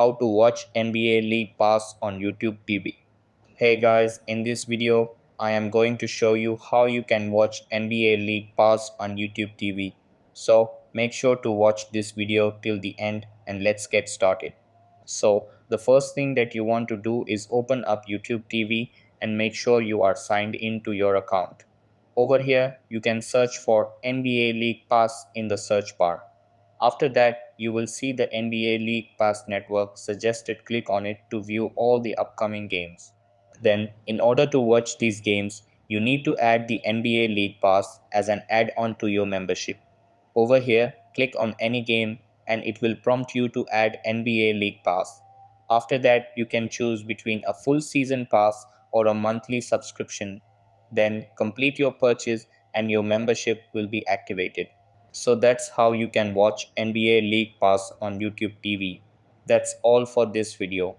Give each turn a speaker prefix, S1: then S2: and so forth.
S1: how to watch NBA League Pass on YouTube TV. Hey guys, in this video, I am going to show you how you can watch NBA League Pass on YouTube TV. So make sure to watch this video till the end and let's get started. So the first thing that you want to do is open up YouTube TV and make sure you are signed into your account. Over here, you can search for NBA League Pass in the search bar. After that, you will see the NBA League Pass network suggested. Click on it to view all the upcoming games. Then, in order to watch these games, you need to add the NBA League Pass as an add-on to your membership. Over here, click on any game and it will prompt you to add NBA League Pass. After that, you can choose between a full season pass or a monthly subscription. Then complete your purchase and your membership will be activated. So that's how you can watch NBA League Pass on YouTube TV. That's all for this video.